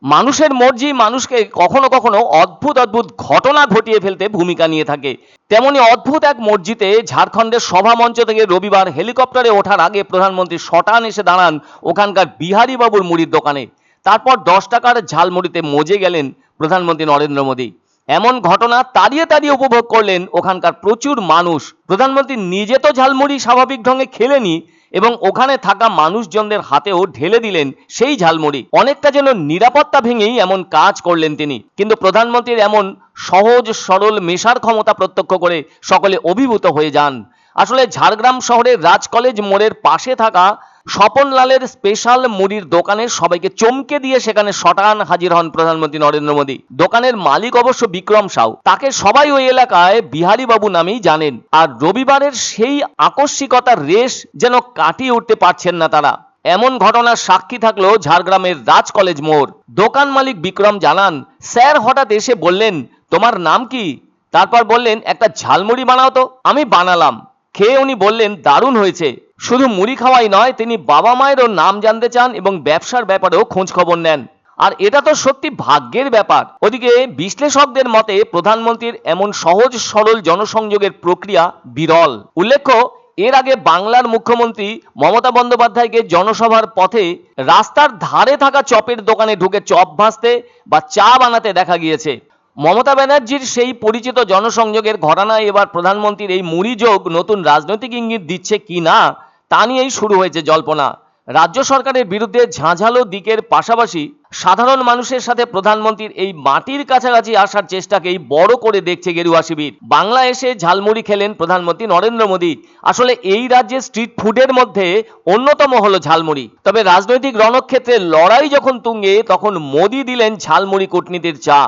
মানুষের মর্জি মানুষকে কখনো কখনো অদ্ভুত অদ্ভুত ঘটনা ঘটিয়ে ফেলতে ভূমিকা নিয়ে থাকে। তেমনি অদ্ভুত এক মসজিদে ঝাড়খণ্ডের সভামঞ্চ থেকে রবিবার হেলিকপ্টারে ওঠার আগে প্রধানমন্ত্রী সটান এসে দাঁড়ান ওখানকার বিহারী বাবুর মুড়ির দোকানে। তারপর 10 টাকার ঝালমুড়িতে মজে গেলেন প্রধানমন্ত্রী নরেন্দ্র মোদী। এমন ঘটনা তাড়িয়ে তাড়িয়ে উপভোগ করলেন ওখানকার প্রচুর মানুষ। প্রধানমন্ত্রী নিজে তো ঝালমুড়ি স্বাভাবিক ঢঙে খেলেনি এবং ওখানে থাকা মানুষজনদের হাতেও ঢেলে দিলেন সেই ঝালমুড়ি। অনেকটা যেন নিরাপত্তা ভেঙেই এমন কাজ করলেন তিনি। কিন্তু প্রধানমন্ত্রীর এমন সহজ সরল মেশার ক্ষমতা প্রত্যক্ষ করে সকলে অভিভূত হয়ে যান। আসলে ঝাড়গ্রাম শহরের রাজ কলেজ মোড়ের পাশে থাকা স্বপনলালের স্পেশাল মুড়ির দোকানে সবাইকে চমকে দিয়ে সেখানে সটান হাজির হন প্রধানমন্ত্রী নরেন্দ্র মোদী। দোকানের মালিক অবশ্য বিক্রম সাউ, তাকে সবাই ওই এলাকায় বিহারী বাবু নামেই জানেন। আর রবিবারের সেই আকস্মিকতার রেশ যেন কাটিয়ে উঠতে পারছেন না তারা। এমন ঘটনার সাক্ষী থাকলো ঝাড়গ্রামের রাজ কলেজ মোড়। দোকান মালিক বিক্রম জানান, স্যার হঠাৎ এসে বললেন তোমার নাম কি? তারপর বললেন একটা ঝালমুড়ি বানাও তো। আমি বানালাম। খেয়ে উনি বললেন দারুণ হয়েছে। শুধু মুড়ি খাওয়াই নয়, তিনি বাবা মায়েরও নাম জানতে চান এবং ব্যবসার ব্যাপারেও খোঁজ খবর নেন। আর এটা তো সত্যি ভাগ্যের ব্যাপার। ওদিকে বিশ্লেষকদের মতে প্রধানমন্ত্রীর এমন সহজ সরল জনসংযোগের প্রক্রিয়া বিরল। উল্লেখ্য, এর আগে বাংলার মুখ্যমন্ত্রী মমতা বন্দ্যোপাধ্যায়কে জনসভার পথে রাস্তার ধারে থাকা চপের দোকানে ঢুকে চপ ভাজতে বা চা বানাতে দেখা গিয়েছে। মমতা ব্যানার্জির সেই পরিচিত জনসংযোগের ঘরানায় এবার প্রধানমন্ত্রীর এই মুড়ি যোগ নতুন রাজনৈতিক ইঙ্গিত দিচ্ছে কি না তা নিয়েই শুরু হয়েছে জল্পনা। রাজ্য সরকারের বিরুদ্ধে ঝাঁঝালো দিকের পাশাপাশি সাধারণ মানুষের সাথে প্রধানমন্ত্রীর এই মাটির কাছাকাছি আসার চেষ্টাকেই বড় করে দেখছে গেরুয়া শিবির। বাংলা এসে ঝালমুড়ি খেলেন প্রধানমন্ত্রী নরেন্দ্র মোদী। আসলে এই রাজ্যের স্ট্রিট ফুডের মধ্যে অন্যতম হলো ঝালমুড়ি। তবে রাজনৈতিক রণক্ষেত্রে লড়াই যখন তুঙ্গে, তখন মোদী দিলেন ঝালমুড়ি কূটনীতির চা।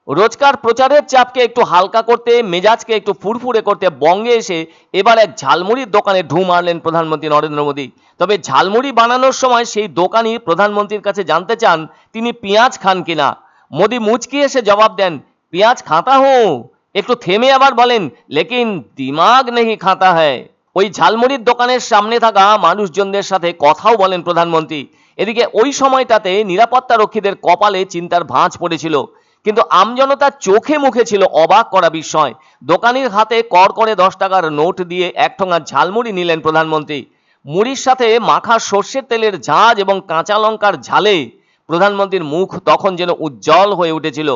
রোজকার প্রচারের চাপকে একটু হালকা করতে, মেজাজকে একটু ফুরফুরে করতে বঙ্গে এসে এবার এক ঝালমুড়ির দোকানে ঢু মারলেন প্রধানমন্ত্রী নরেন্দ্র মোদী। তবে ঝালমুড়ি বানানোর সময় সেই দোকানি প্রধানমন্ত্রীর কাছে জানতে চান তিনি পেঁয়াজ খান কিনা। মোদী মুচকি এসে জবাব দেন, পেঁয়াজ খাতা হুঁ। একটু থেমে আবার বলেন, লেকিন দিমাগ নেহি খাতা হ্যায়। ওই ঝালমুড়ির দোকানের সামনে থাকা মানুষজনদের সাথে কথাও বলেন প্রধানমন্ত্রী। এদিকে ওই সময়টাতে নিরাপত্তা রক্ষীদের কপালে চিন্তার ভাঁজ পড়েছিল, কিন্তু আমজনতার চোখে মুখে ছিল অবাক করা বিষয়। দোকানির হাতে কড়কড়ে 10 টাকার নোট দিয়ে এক ঠোঙা ঝালমুড়ি নিলেন প্রধানমন্ত্রী। মুড়ির সাথে মাখা সর্ষের তেলের ঝাঁজ এবং কাঁচা লঙ্কার ঝালে প্রধানমন্ত্রীর মুখ তখন যেন উজ্জ্বল হয়ে উঠেছিল।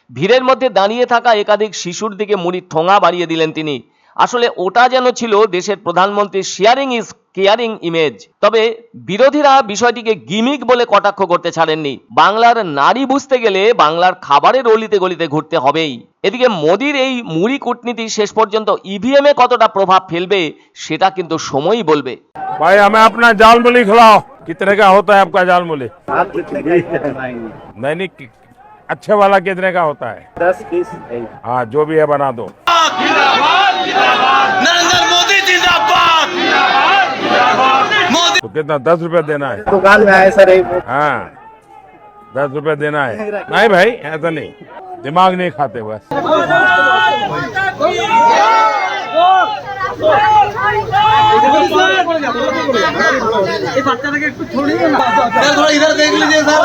ভিড়ের মধ্যে দাঁড়িয়ে থাকা একাধিক শিশুর দিকে মুড়ির ঠোঙা বাড়িয়ে দিলেন তিনি। আসলে ওটা যেন ছিল দেশের প্রধানমন্ত্রীর শেয়ারিং ইজ কেয়ারিং ইমেজ। তবে বিরোধীরা বিষয়টিকে গিমিক বলে কটাক্ষ করতে ছাড়েননি। বাংলার নারী বুঝতে গেলে বাংলার খাবারের অলিতে গলিতে ঘুরতে হবেই। এদিকে মোদীর এই মুড়ি কূটনীতি শেষ পর্যন্ত ইভিএম এ কতটা প্রভাব ফেলবে সেটা কিন্তু সময়ই বলবে। भाई हमें अपना झालमुड़ी खिलाओ। कितने का होता है आपका झालमुड़ी? नहीं अच्छे वाला कितने का होता है? 10 पीस। हाँ जो भी है बना दो। नरेंद्र मोदी जिंदाबाद। तो कितना 10 रुपए देना है? दुकान में आए सर। हाँ 10 रुपए देना है। नहीं भाई ऐसा नहीं, दिमाग नहीं खाते बस। थोड़ा इधर देख लीजिए सर।